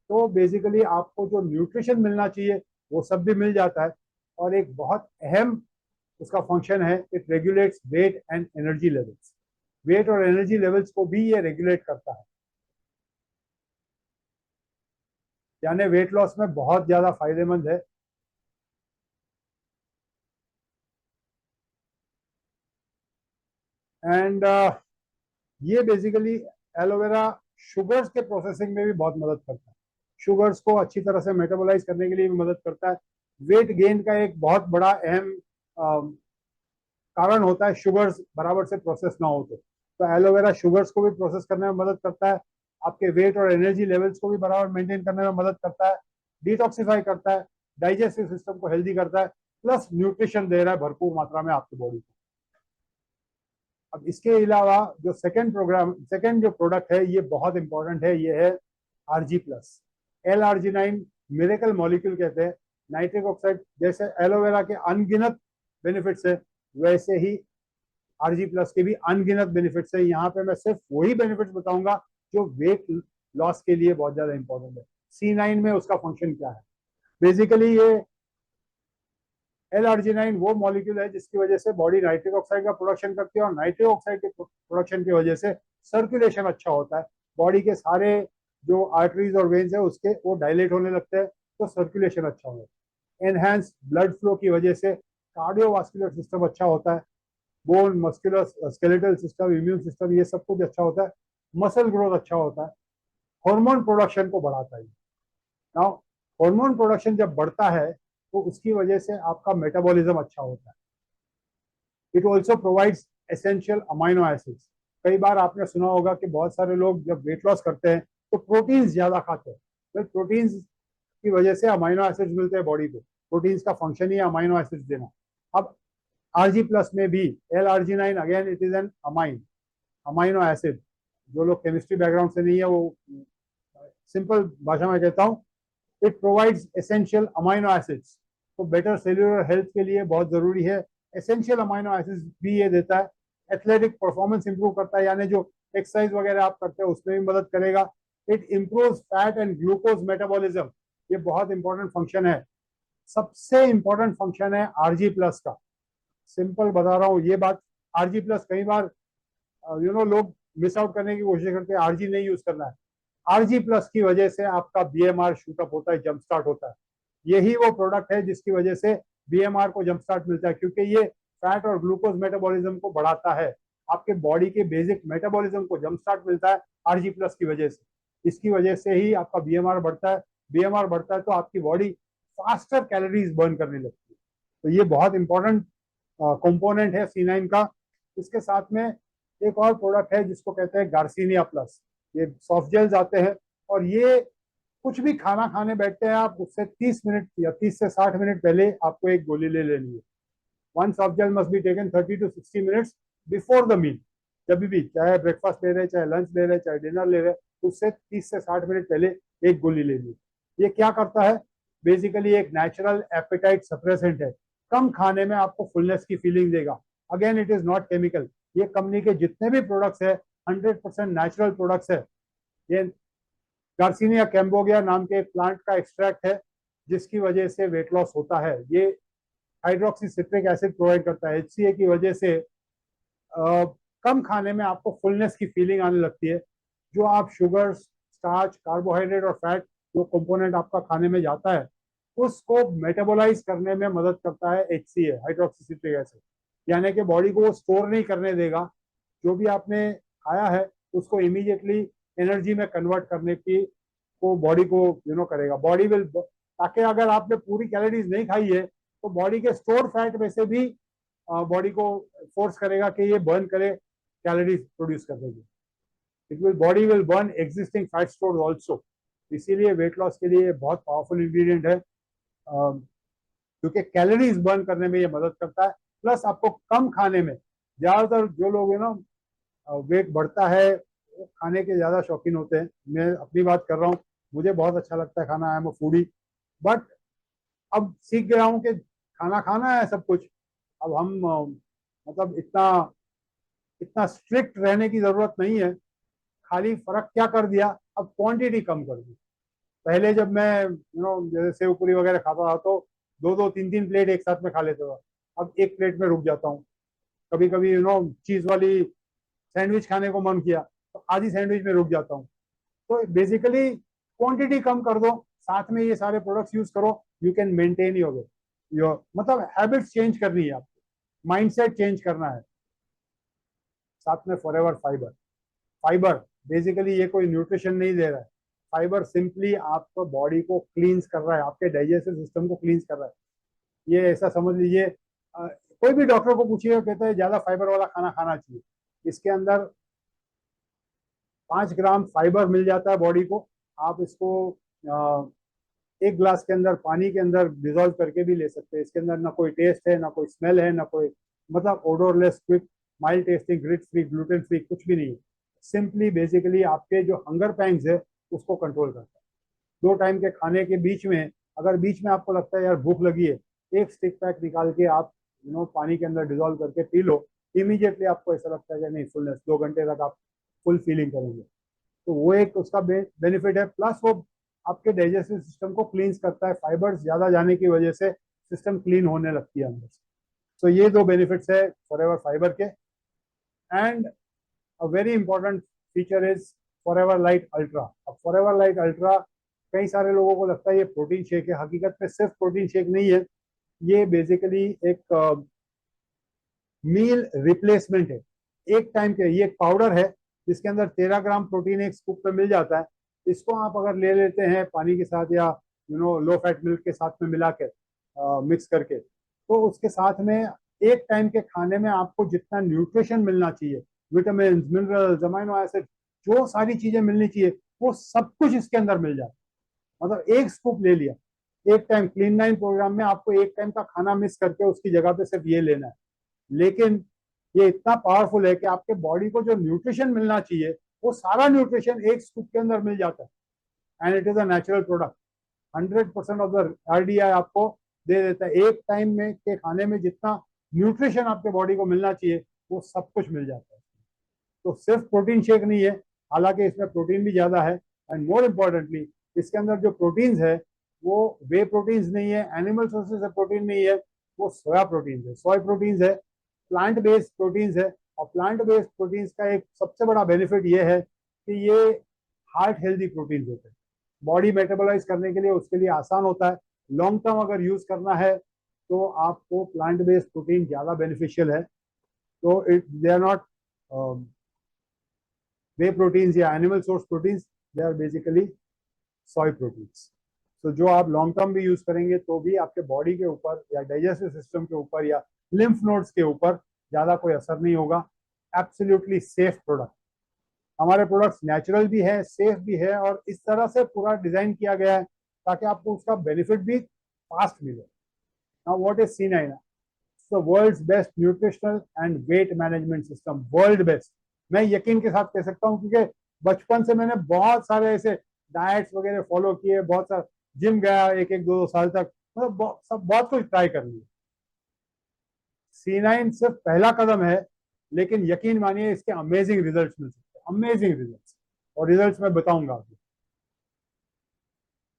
तो बेसिकली आपको जो न्यूट्रिशन मिलना चाहिए वो सब भी मिल जाता है। और एक बहुत अहम उसका फंक्शन है, it regulates weight and energy levels. Weight और एनर्जी लेवल्स को भी ये रेगुलेट करता है, यानी वेट लॉस में बहुत ज्यादा फायदेमंद है। एंड ये बेसिकली एलोवेरा शुगर्स के प्रोसेसिंग में भी बहुत मदद करता है, शुगर्स को अच्छी तरह से मेटाबोलाइज करने के लिए भी मदद करता है। वेट गेन का एक बहुत बड़ा अहम कारण होता है शुगर्स बराबर से प्रोसेस ना हो तो एलोवेरा शुगर्स को भी प्रोसेस करने में मदद करता है, आपके वेट और एनर्जी लेवल्स को भी बराबर मेंटेन करने में मदद करता है, डिटॉक्सिफाई करता है, डाइजेस्टिव सिस्टम को हेल्दी करता है, प्लस न्यूट्रिशन दे रहा है भरपूर मात्रा में आपकी बॉडी को। अब इसके अलावा जो सेकेंड जो प्रोडक्ट है ये बहुत इंपॉर्टेंट है, ये है RG+। L-arginine मिरेकल मॉलिक्यूल कहते हैं। नाइट्रिक ऑक्साइड जैसे एलोवेरा के अनगिनत बेनिफिट्स है, वैसे ही RG+ के भी अनगिनत बेनिफिट्स है। यहाँ पे मैं सिर्फ वही बेनिफिट्स बताऊंगा जो वेट लॉस के लिए बहुत ज्यादा इंपॉर्टेंट है। C9 में उसका फंक्शन क्या है? बेसिकली ये L-arginine वो मॉलिक्यूल है जिसकी वजह से बॉडी नाइट्रिक ऑक्साइड का प्रोडक्शन करती है, और नाइट्रिक ऑक्साइड के प्रोडक्शन की वजह से सर्कुलेशन अच्छा होता है, बॉडी के सारे जो आर्टरीज और वेन्स है उसके वो डायलेट होने लगते हैं, तो सर्कुलेशन अच्छा होता है। एनहांस ब्लड फ्लो की वजह से कार्डियोवास्कुलर सिस्टम अच्छा होता है, bone, muscular skeletal system, immune system, ये सब कुछ अच्छा होता है, मसल ग्रोथ अच्छा होता है, हार्मोन प्रोडक्शन को बढ़ाता है। नाउ हार्मोन प्रोडक्शन जब बढ़ता है तो उसकी वजह से आपका मेटाबॉलिज्म अच्छा होता है। It also provides essential amino acids. कई बार आपने सुना होगा कि बहुत सारे लोग जब वेट लॉस करते हैं तो प्रोटीन्स ज्यादा खाते हैं, तो प्रोटीन्स की वजह से अमाइनो एसिड्स मिलते हैं बॉडी को। प्रोटीन्स का फंक्शन ही है अमाइनो एसिड्स देना। अब RG+ में भी L-arginine, again it is an amino acid. जो लोग केमिस्ट्री बैकग्राउंड से नहीं है वो सिंपल भाषा में कहता हूँ, it provides essential amino acids तो बेटर सेल्यूलर हेल्थ के लिए बहुत जरूरी है। एसेंशियल अमाइनो एसिड्स भी ये देता है। एथलेटिक परफॉर्मेंस इंप्रूव करता है, यानी जो एक्सरसाइज वगैरह आप करते हैं उसमें भी मदद करेगा। It improves fat and glucose metabolism, ये बहुत इंपॉर्टेंट फंक्शन है। सबसे इंपॉर्टेंट फंक्शन है आरजी प्लस का। सिंपल बता रहा हूँ ये बात। आरजी प्लस कई बार लोग मिस आउट करने की कोशिश करते हैं, आरजी नहीं यूज करना है। आरजी प्लस की वजह से आपका बीएमआर शूटअप होता है, जंप स्टार्ट होता है। यही वो प्रोडक्ट है जिसकी वजह से बीएमआर को जंप स्टार्ट मिलता है, क्योंकि ये फैट और ग्लूकोज मेटाबॉलिज्म को बढ़ाता है। आपके बॉडी के बेसिक मेटाबॉलिज्म को जंप स्टार्ट मिलता है आरजी प्लस की वजह से। इसकी वजह से ही आपका बीएमआर बढ़ता है। बीएमआर बढ़ता है तो आपकी बॉडी फास्टर कैलोरीज बर्न करने लगती है। तो ये बहुत इंपॉर्टेंट कंपोनेंट है C9 का। इसके साथ में एक और प्रोडक्ट है जिसको कहते हैं गार्सिनिया प्लस। ये सॉफ्ट जेल्स आते हैं, और ये कुछ भी खाना खाने बैठते हैं आप, उससे 30 मिनट या 30 से 60 मिनट पहले आपको एक गोली ले लेनी है। One soft gel must be taken 30 to 60 minutes before the meal. जब भी, चाहे ब्रेकफास्ट ले रहे, चाहे लंच ले रहे, चाहे डिनर ले रहे, उससे 30 से 60 मिनट पहले एक गोली ले ली। ये क्या करता है? बेसिकली एक नेचुरल एपेटाइट सप्रेसेंट है। कम खाने में आपको फुलनेस की फीलिंग देगा। Again, it is not chemical. ये कंपनी के जितने भी प्रोडक्ट्स है 100% नेचुरल प्रोडक्ट्स है। ये गार्सिनिया कैम्बोगिया नाम के प्लांट का एक्सट्रैक्ट है, जिसकी वजह से वेट लॉस होता है। ये हाइड्रोक्सी सिट्रिक एसिड प्रोवाइड करता है। HCA की वजह से कम खाने में आपको फुलनेस की फीलिंग आने लगती है। जो आप शुगर, स्टार्च, कार्बोहाइड्रेट और फैट जो कंपोनेंट आपका खाने में जाता है, उसको मेटाबोलाइज करने में मदद करता है HCA, हाइड्रोक्सी सिट्रिक एसिड। यानी कि बॉडी को वो स्टोर नहीं करने देगा। जो भी आपने खाया है उसको इमीडिएटली एनर्जी में कन्वर्ट करने की को बॉडी को करेगा। बॉडी विल, ताकि अगर आपने पूरी कैलोरीज नहीं खाई है तो बॉडी के स्टोर फैट में से भी बॉडी को फोर्स करेगा कि ये बर्न करे, कैलोरीज प्रोड्यूस करने की। It will, body will burn existing fat store also. इसीलिए वेट लॉस के लिए बहुत पावरफुल इंग्रेडिएंट है, क्योंकि कैलोरीज बर्न करने में ये मदद करता है। प्लस आपको कम खाने में, ज्यादातर जो लोग वेट बढ़ता है वो खाने के ज्यादा शौकीन होते हैं। मैं अपनी बात कर रहा हूँ, मुझे बहुत अच्छा लगता है खाना, I am a foodie. But अब सीख गया हूँ कि खाना खाना है सब कुछ। अब हम मतलब इतना इतना स्ट्रिक्ट रहने की जरूरत नहीं है। खाली फर्क क्या कर दिया, अब क्वांटिटी कम कर दी। पहले जब मैं जैसे सेव पूरी वगैरह खाता था तो 2-2, 3-3 प्लेट एक साथ में खा लेता था। अब एक प्लेट में रुक जाता हूँ। कभी कभी चीज वाली सैंडविच खाने को मन किया तो आधी सैंडविच में रुक जाता हूँ। तो बेसिकली क्वांटिटी कम कर दो, साथ में ये सारे प्रोडक्ट्स यूज करो, यू कैन मेंटेन योर मतलब हैबिट्स चेंज करनी है आपको, माइंडसेट चेंज करना है। साथ में फॉरएवर फाइबर। फाइबर बेसिकली ये कोई न्यूट्रिशन नहीं दे रहा है। फाइबर सिंपली आपको बॉडी को क्लींस कर रहा है, आपके डाइजेस्टिव सिस्टम को क्लींस कर रहा है। ये ऐसा समझ लीजिए, कोई भी डॉक्टर को पूछिए, कहता है ज्यादा फाइबर वाला खाना खाना चाहिए। इसके अंदर 5 ग्राम फाइबर मिल जाता है बॉडी को। आप इसको एक ग्लास के अंदर पानी के अंदर डिजोल्व करके भी ले सकते हैं। इसके अंदर ना कोई टेस्ट है, ना कोई स्मेल है, ना कोई मतलब odourless, quick, mild tasting, grit free, gluten free, कुछ भी नहीं है। सिंपली बेसिकली आपके जो हंगर पैंग्स है उसको कंट्रोल करता है। 2 टाइम के खाने के बीच में, अगर बीच में आपको लगता है यार भूख लगी है, एक स्टिक पैक निकाल के आप पानी के अंदर डिजोल्व करके पी लो। इमीडिएटली आपको ऐसा लगता है कि नहीं, फुलनेस, 2 घंटे तक आप फुल फीलिंग करेंगे। तो वो एक उसका बेनिफिट है। प्लस वो आपके डाइजेस्टिव सिस्टम को क्लींस करता है। फाइबर्स ज्यादा जाने की वजह से सिस्टम क्लीन होने लगती है अंदर से। तो ये 2 बेनिफिट्स है फॉरएवर फाइबर के। And a very important feature is forever light ultra. अब फॉरएवर लाइट अल्ट्रा, कई सारे लोगों को लगता है ये प्रोटीन शेक है। हकीकत में सिर्फ प्रोटीन शेक नहीं है, ये बेसिकली एक मील रिप्लेसमेंट है। एक टाइम के, ये एक पाउडर है जिसके अंदर 13 ग्राम प्रोटीन एक स्कूप पे मिल जाता है। इसको आप अगर ले लेते हैं पानी के साथ या लो फैट मिल्क के साथ में मिला के मिक्स करके, तो उसके साथ में एक टाइम के खाने में आपको जितना न्यूट्रिशन मिलना चाहिए, विटामिन, मिनरल्स, अमाइनो एसिड, जो सारी चीजें मिलनी चाहिए, वो सब कुछ इसके अंदर मिल जाता है। मतलब एक स्कूप ले लिया, एक टाइम क्लीन 9 प्रोग्राम में आपको एक टाइम का खाना मिस करके उसकी जगह पे सिर्फ ये लेना है। लेकिन ये इतना पावरफुल है कि आपके बॉडी को जो न्यूट्रिशन मिलना चाहिए वो सारा न्यूट्रिशन एक स्कूप के अंदर मिल जाता है। And it is a natural product. 100% of the RDI आपको दे देता है। एक टाइम में के खाने में जितना न्यूट्रिशन आपके बॉडी को मिलना चाहिए वो सब कुछ मिल जाता है। तो सिर्फ प्रोटीन शेक नहीं है, हालांकि इसमें प्रोटीन भी ज्यादा है, एंड मोर इम्पोर्टेंटली इसके अंदर जो प्रोटीन्स है वो वे प्रोटीन्स नहीं है, एनिमल सोर्सेज से प्रोटीन नहीं है, वो सोया प्रोटीन्स है, सोया प्रोटीन्स है, प्लांट बेस्ड प्रोटीन्स है। और प्लांट बेस्ड प्रोटीन्स का एक सबसे बड़ा बेनिफिट ये है कि ये हार्ट हेल्दी प्रोटीन्स होते हैं, बॉडी मेटाबोलाइज करने के लिए उसके लिए आसान होता है। लॉन्ग टर्म अगर यूज करना है तो आपको प्लांट बेस्ड प्रोटीन ज्यादा बेनिफिशियल है। तो it they are not whey proteins या animal source proteins, they are basically soy proteins. तो जो आप लॉन्ग टर्म भी यूज करेंगे तो भी आपके बॉडी के ऊपर या डाइजेस्टिव सिस्टम के ऊपर या लिम्फ नोड्स के ऊपर ज्यादा कोई असर नहीं होगा। Absolutely safe product. हमारे प्रोडक्ट्स नेचुरल भी है, सेफ भी है, और इस तरह से पूरा डिजाइन किया गया है ताकि आपको उसका बेनिफिट भी फास्ट मिले। Now what is C9? The world's best nutritional and weight management system, world best. मैं यकीन के साथ कह सकता हूँ क्योंकि बचपन से मैंने बहुत सारे ऐसे डाइट्स वगैरह फॉलो किए, बहुत सारा जिम गया एक एक दो दो साल तक, मतलब सब बहुत कुछ ट्राई कर लिया। C9 सिर्फ पहला कदम है, लेकिन यकीन मानिए इसके अमेजिंग रिजल्ट्स मिल सकते हैं, अमेजिंग रिजल्ट्स। और रिजल्ट्स मैं बताऊंगा आपको।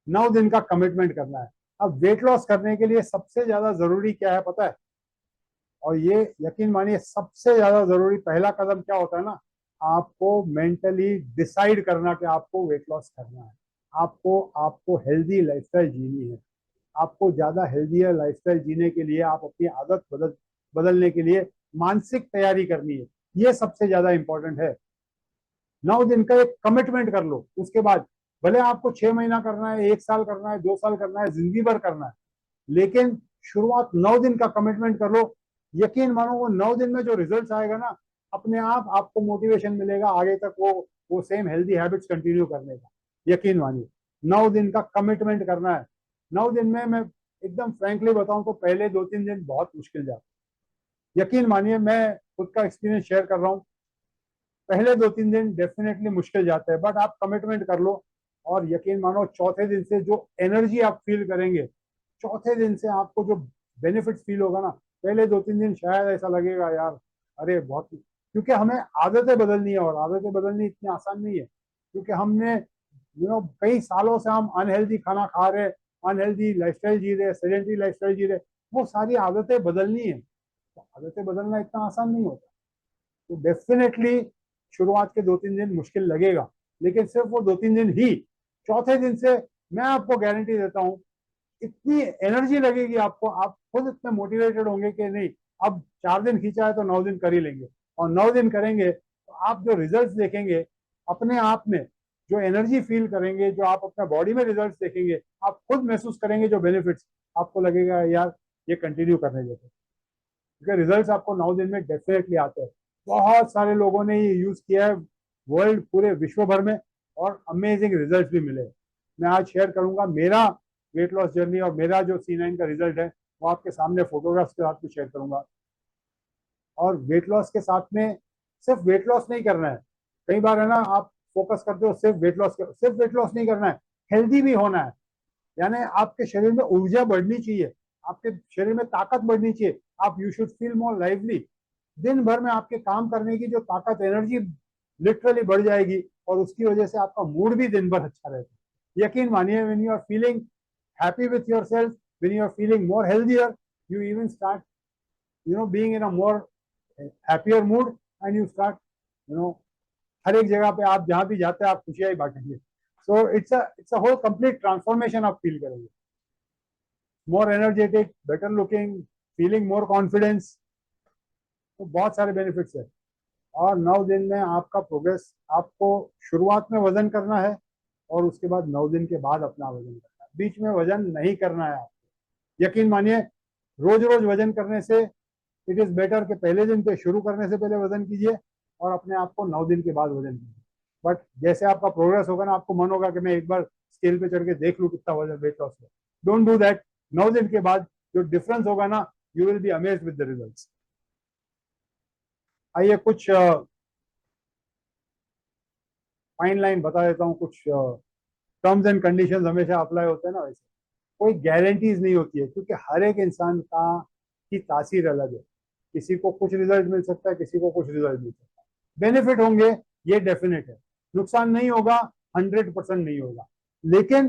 9 दिन का कमिटमेंट करना है। अब वेट लॉस करने के लिए सबसे ज्यादा जरूरी क्या है पता है? और ये यकीन मानिए सबसे ज्यादा जरूरी पहला कदम क्या होता है ना, आपको मेंटली डिसाइड करना कि आपको वेट लॉस करना है। आपको आपको हेल्दी लाइफस्टाइल जीनी है। आपको ज्यादा हेल्दियर लाइफस्टाइल जीने के लिए आप अपनी आदत बदलने के लिए मानसिक तैयारी करनी है। ये सबसे ज्यादा इंपॉर्टेंट है। 9 दिन का एक कमिटमेंट कर लो, उसके बाद भले आपको 6 महीना करना है, 1 साल करना है, 2 साल करना है, जिंदगी भर करना है, लेकिन शुरुआत 9 दिन का कमिटमेंट कर लो। यकीन मानो वो 9 दिन में जो रिजल्ट आएगा ना, अपने आप आपको मोटिवेशन मिलेगा आगे तक वो सेम हेल्दी हैबिट्स कंटिन्यू करने का। यकीन मानिए 9 दिन का कमिटमेंट करना है। 9 दिन में मैं एकदम फ्रैंकली बताऊं तो पहले 2-3 दिन बहुत मुश्किल जाते। यकीन मानिए मैं खुद का एक्सपीरियंस शेयर कर रहा हूँ, पहले 2-3 दिन डेफिनेटली मुश्किल जाते हैं, बट आप कमिटमेंट कर लो और यकीन मानो चौथे दिन से जो एनर्जी आप फील करेंगे, चौथे दिन से आपको जो बेनिफिट्स फील होगा ना, पहले 2-3 दिन शायद ऐसा लगेगा यार अरे बहुत, क्योंकि हमें आदतें बदलनी है, और आदतें बदलनी इतनी आसान नहीं है, क्योंकि हमने कई सालों से हम अनहेल्दी खाना खा रहे, अनहेल्दी लाइफस्टाइल जी रहे, सेडेंटरी लाइफस्टाइल जी रहे। वो सारी आदतें बदलनी है, तो आदतें बदलना इतना आसान नहीं होता। तो डेफिनेटली शुरुआत के 2-3 दिन मुश्किल लगेगा, लेकिन सिर्फ वो 2-3 दिन ही, चौथे दिन से मैं आपको गारंटी देता हूँ इतनी एनर्जी लगेगी आपको, आप खुद इतने मोटिवेटेड होंगे कि नहीं अब 4 दिन खींचा है तो 9 दिन कर ही लेंगे। और 9 दिन करेंगे तो आप जो रिजल्ट्स देखेंगे अपने आप में, जो एनर्जी फील करेंगे, जो आप अपने बॉडी में रिजल्ट्स देखेंगे, आप खुद महसूस करेंगे जो बेनिफिट्स, आपको लगेगा यार ये कंटिन्यू करने देते, क्योंकि रिजल्ट्स आपको 9 दिन में डेफिनेटली आते हैं। बहुत सारे लोगों ने ये यूज किया है वर्ल्ड, पूरे विश्व भर में, और अमेजिंग रिजल्ट भी मिले। मैं आज शेयर करूंगा मेरा वेट लॉस जर्नी, और मेरा जो C9 का रिजल्ट है वो आपके सामने फोटोग्राफ्स के साथ भी शेयर करूंगा। और वेट लॉस के साथ में सिर्फ वेट लॉस नहीं करना है। कई बार है ना आप फोकस करते हो सिर्फ वेट लॉस, सिर्फ वेट लॉस नहीं करना है, हेल्दी भी होना है। यानी आपके शरीर में ऊर्जा बढ़नी चाहिए, आपके शरीर में ताकत बढ़नी चाहिए, आप you should feel more lively. दिन भर में आपके काम करने की जो ताकत, एनर्जी लिटरली बढ़ जाएगी, और उसकी वजह से आपका मूड भी दिन भर अच्छा रहता है। यकीन मानिए when you are feeling happy with yourself, when you are feeling more healthier, you even start being in a more happier mood, and you start you know हर एक जगह पे आप जहां भी जाते हैं आप खुशियां ही बांटेंगे। So it's a whole complete transformation आप फील करेंगे, more energetic, better looking, feeling more confidence. तो बहुत सारे बेनिफिट्स है। और 9 दिन में आपका प्रोग्रेस, आपको शुरुआत में वजन करना है और उसके बाद 9 दिन के बाद अपना वजन करना है, बीच में वजन नहीं करना है आपको। यकीन मानिए रोज रोज वजन करने से इट इज बेटर कि पहले दिन पे शुरू करने से पहले वजन कीजिए और अपने आप को 9 दिन के बाद वजन कीजिए। बट जैसे आपका प्रोग्रेस होगा ना, आपको मन होगा कि मैं एक बार स्केल पे चढ़ के देख लूँ कितना वजन वेट लॉस है। Don't do that. 9 दिन के बाद जो डिफरेंस होगा ना, you will be amazed with the results. आइए कुछ फाइन लाइन बता देता हूँ, कुछ टर्म्स एंड कंडीशंस हमेशा अप्लाई होते हैं ना वैसे। कोई गारंटीज नहीं होती है, क्योंकि हर एक इंसान का की तासीर अलग है। किसी को कुछ रिजल्ट मिल सकता है, किसी को कुछ रिजल्ट मिल सकता है। बेनिफिट होंगे, ये डेफिनेट है। नुकसान नहीं होगा, 100% नहीं होगा। लेकिन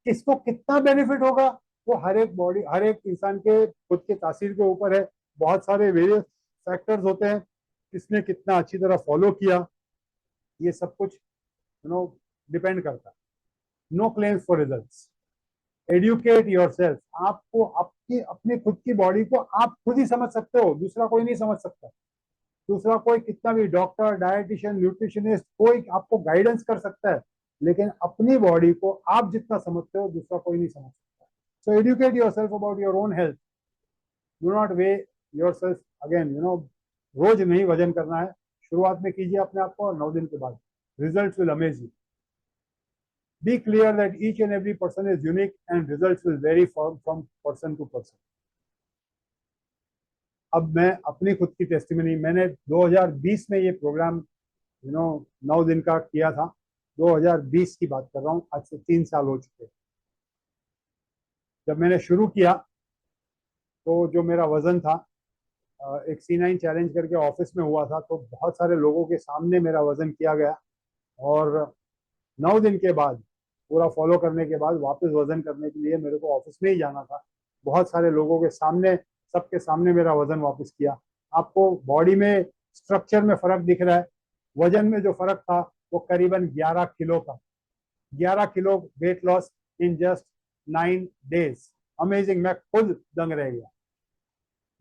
किसको कितना बेनिफिट होगा, वो हर एक इंसान के खुद के तासीर के ऊपर है। बहुत सारे वेरियस फैक्टर्स होते हैं, किसने कितना अच्छी तरह फॉलो किया, ये सब कुछ डिपेंड करता है। No claims for results. Educate yourself. आपको आपकी अपनी खुद की बॉडी को आप खुद ही समझ सकते हो, दूसरा कोई नहीं समझ सकता। दूसरा कोई कितना भी डॉक्टर, डायटिशियन, न्यूट्रिशनिस्ट, कोई आपको गाइडेंस कर सकता है, लेकिन अपनी बॉडी को आप जितना समझते हो दूसरा कोई नहीं समझ सकता। So educate yourself about your own health. Do not weigh yourself again, रोज नहीं वजन करना है। शुरुआत में कीजिए अपने आप को, और 9 दिन के बाद results will amaze you. Be clear that each and every person is unique and results will vary from person to person. अब मैं अपनी खुद की टेस्टिमनी, मैंने 2020 में ये प्रोग्राम 9 दिन का किया था। 2020 की बात कर रहा हूँ, आज से 3 साल हो चुके। जब मैंने शुरू किया तो जो मेरा वजन था, एक C9 चैलेंज करके ऑफिस में हुआ था, तो बहुत सारे लोगों के सामने मेरा वजन किया गया। और 9 दिन के बाद, पूरा फॉलो करने के बाद, वापस वजन करने के लिए मेरे को ऑफिस में ही जाना था। बहुत सारे लोगों के सामने, सबके सामने मेरा वजन वापस किया। आपको बॉडी में स्ट्रक्चर में फर्क दिख रहा है। वजन में जो फर्क था वो करीबन 11 किलो का। 11 kilo weight loss in just 9 days. Amazing, मैं खुद दंग रह गया।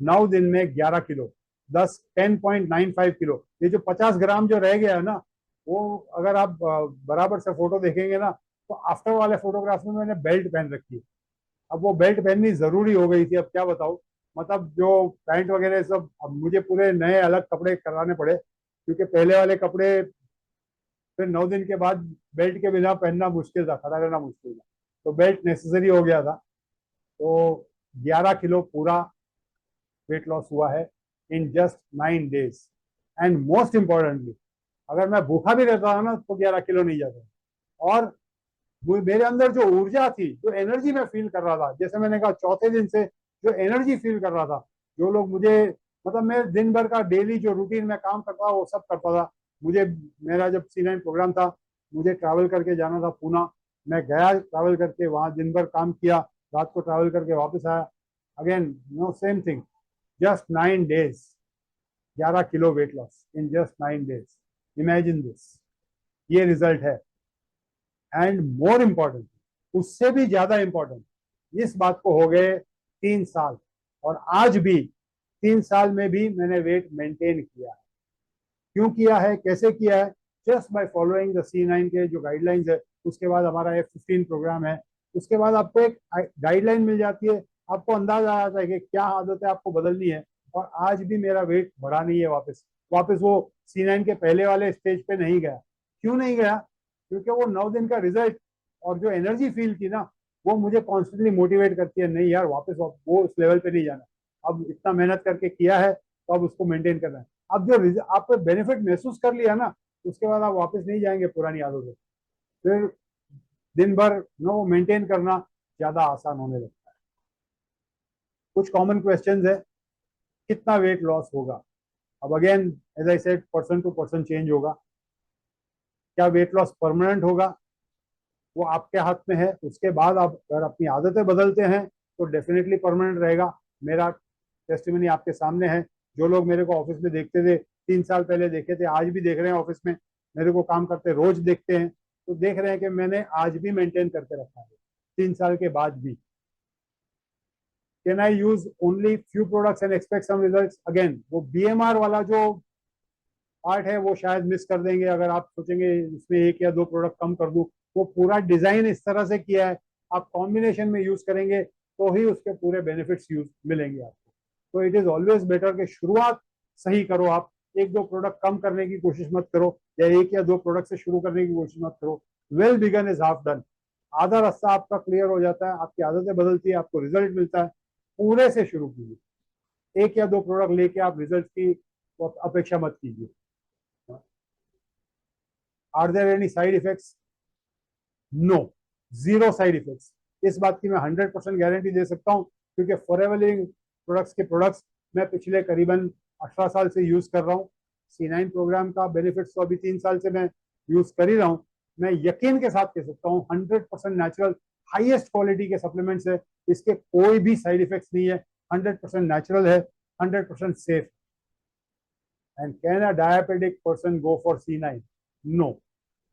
9 दिन में 11 किलो, 10.95 किलो। ये जो 50 ग्राम जो रह गया है ना, वो अगर आप बराबर से फोटो देखेंगे ना, तो आफ्टर वाले फोटोग्राफ में मैंने बेल्ट पहन रखी है। अब वो बेल्ट पहननी जरूरी हो गई थी, अब क्या बताऊं। मतलब जो पैंट वगैरह सब, अब मुझे पूरे नए अलग कपड़े कराने पड़े, क्योंकि पहले वाले कपड़े फिर 9 दिन के बाद बेल्ट के बिना पहनना मुश्किल था, खड़ा रहना मुश्किल था। तो बेल्ट नेसेसरी हो गया था। तो 11 किलो पूरा वेट लॉस हुआ है इन just 9 days. And most importantly, अगर मैं भूखा भी रहता था ना, तो 11 किलो नहीं जाता। और मेरे अंदर जो ऊर्जा थी, जो एनर्जी मैं फील कर रहा था, जैसे मैंने कहा, चौथे दिन से जो एनर्जी फील कर रहा था, जो लोग मुझे, मतलब मैं दिन भर का डेली जो रूटीन में काम करता था वो सब करता था। मुझे, मेरा जब C9 प्रोग्राम था, मुझे ट्रैवल करके जाना था पूना। मैं गया ट्रैवल करके, वहां दिन भर काम किया, रात को ट्रैवल करके वापस आया। Again no same thing, just 9 days, 11 kilo weight loss in just 9 days. Imagine this, ये रिजल्ट है। एंड मोर इम्पोर्टेंट, उससे भी ज्यादा इम्पोर्टेंट, इस बात को हो गए 3 साल, और आज भी 3 साल में भी मैंने वेट मेंटेन किया है। क्यों किया है, कैसे किया है? Just by following the C9 के जो गाइडलाइंस है। उसके बाद हमारा F15 प्रोग्राम है। उसके बाद आपको एक गाइडलाइन मिल जाती है, आपको अंदाजा आ जाता है कि क्या आदत है आपको बदलनी है। और आज भी मेरा वेट बढ़ा नहीं है, वापस वापस वो C9 के पहले वाले स्टेज पे नहीं गया। क्यों नहीं गया? क्योंकि वो 9 दिन का रिजल्ट और जो एनर्जी फील की ना, वो मुझे कॉन्स्टेंटली मोटिवेट करती है, नहीं यार, वापस वो उस लेवल पे नहीं जाना। अब इतना मेहनत करके किया है, तो अब उसको मेंटेन करना है। अब जो आपको बेनिफिट महसूस कर लिया ना, उसके बाद आप वापस नहीं जाएंगे पुरानी आदतों पे। फिर दिन भर नो मेंटेन करना ज्यादा आसान होने लगता है। कुछ कॉमन क्वेश्चंस है, कितना वेट लॉस होगा? अब again, as I said, person to person change होगा। क्या वेट लॉस परमानेंट होगा? वो आपके हाथ में है। उसके बाद आप अगर अपनी आदतें बदलते हैं तो डेफिनेटली परमानेंट रहेगा। मेरा टेस्टिमनी आपके सामने है। जो लोग मेरे को ऑफिस में देखते थे, 3 साल पहले देखे थे, आज भी देख रहे हैं ऑफिस में, मेरे को काम करते रोज देखते हैं, तो देख रहे हैं कि मैंने आज भी मेंटेन करके रखा है 3 साल के बाद भी। Can I use only few products and expect some results? Again, वो BMR वाला जो पार्ट है वो शायद मिस कर देंगे अगर आप सोचेंगे इसमें 1 या 2 प्रोडक्ट कम कर दूं। वो पूरा डिजाइन इस तरह से किया है, आप कॉम्बिनेशन में यूज करेंगे तो ही उसके पूरे बेनिफिट्स यूज मिलेंगे आपको। तो इट इज ऑलवेज बेटर कि शुरुआत सही करो आप। 1-2 प्रोडक्ट कम करने की कोशिश मत करो, या 1 या 2 प्रोडक्ट से शुरू करने की कोशिश मत करो। Well begun is half done. आधा रास्ता आपका क्लियर हो जाता है, आपकी आदतें बदलती है, आपको रिजल्ट मिलता है। पूरे से शुरू कीजिए, 1 या 2 प्रोडक्ट लेके आप रिजल्ट की अपेक्षा मत कीजिए। Are there any side effects? No, zero side effects. इस बात की मैं 100% गारंटी दे सकता हूँ, क्योंकि फॉरएवर लिविंग प्रोडक्ट्स के प्रोडक्ट्स मैं पिछले करीबन 18 साल से यूज कर रहा हूँ। C9 प्रोग्राम का बेनिफिट्स तो अभी 3 साल से मैं यूज कर ही रहा हूँ। मैं यकीन के साथ कह सकता हूँ 100% नेचुरल हाईएस्ट क्वालिटी के सप्लीमेंट्स है, इसके कोई भी साइड इफेक्ट्स नहीं है, 100% नेचुरल है, 100% safe. And can a diabetic person go for C9? No.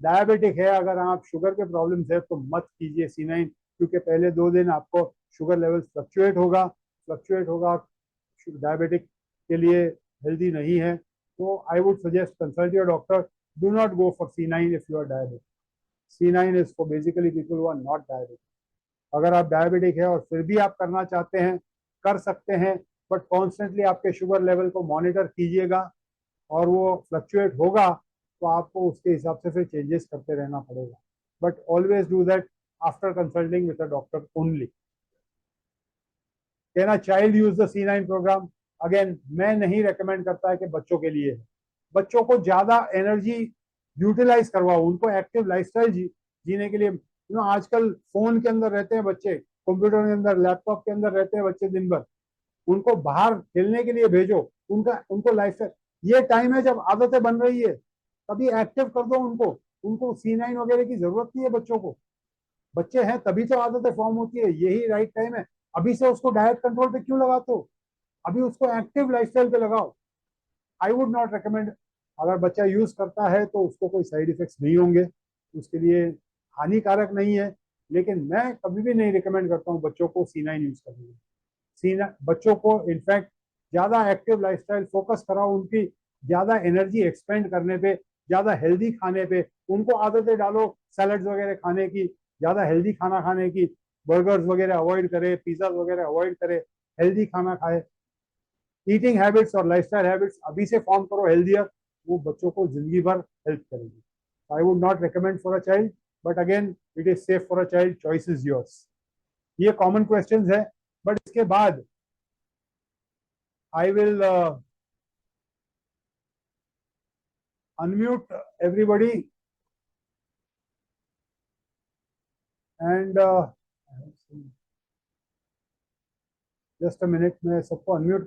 Diabetic है, अगर आप शुगर के प्रॉब्लम है तो मत कीजिए C9, क्योंकि पहले 2 दिन आपको शुगर लेवल फ्लक्चुएट होगा, डायबिटिक के लिए हेल्दी नहीं है। तो I would suggest consult your doctor, do not go for C9 if you are diabetic. C9 is for basically people who are not diabetic. अगर आप डायबिटिक है और फिर भी आप करना चाहते हैं, कर सकते हैं, बट कॉन्स्टेंटली आपके शुगर लेवल को मॉनिटर कीजिएगा, और वो फ्लक्चुएट होगा तो आपको उसके हिसाब से फिर चेंजेस करते रहना पड़ेगा, but always do that after consulting with a doctor only. Can a child use the C9 program? Again, मैं नहीं रेकमेंड करता है कि बच्चों के लिए है। बच्चों को ज्यादा एनर्जी यूटिलाइज करवाओ, उनको एक्टिव लाइफस्टाइल जीने के लिए। आजकल फोन के अंदर रहते हैं बच्चे, कंप्यूटर के अंदर, लैपटॉप के अंदर रहते हैं बच्चे दिन भर। उनको बाहर खेलने के लिए भेजो, उनको लाइफ, ये टाइम है जब आदतें बन रही है, तभी एक्टिव कर दो उनको। उनको C9 वगैरह की जरूरत नहीं है बच्चों को। बच्चे हैं तभी तो आदतें फॉर्म होती है, यही राइट टाइम है। अभी से उसको डाइट कंट्रोल पे क्यों लगाते हो? अभी उसको एक्टिव लाइफस्टाइल पे लगाओ। I would not recommend. अगर बच्चा यूज करता है तो उसको कोई साइड इफेक्ट्स नहीं होंगे, उसके लिए हानिकारक नहीं है, लेकिन मैं कभी भी नहीं रिकमेंड करता हूँ बच्चों को C9 यूज करने में। बच्चों को इनफैक्ट ज्यादा एक्टिव लाइफस्टाइल फोकस कराओ, उनकी ज्यादा एनर्जी एक्सपेंड करने पे, ज्यादा हेल्दी खाने पे उनको आदतें डालो, सैलड्स वगैरह खाने की, ज्यादा हेल्दी खाना खाने की, बर्गर्स वगैरह अवॉइड करे, पिज्जा वगैरह अवॉइड करे, हेल्दी खाना खाए। ईटिंग हैबिट्स और लाइफस्टाइल हैबिट्स अभी से फॉर्म करो हेल्दियर, वो बच्चों को जिंदगी भर हेल्प करेगी। I would not recommend for a child, but again it is safe for a child, choice is yours. ये कॉमन क्वेश्चंस है, बट इसके बाद I will unmute everybody and just a minute, मैं सबको unmute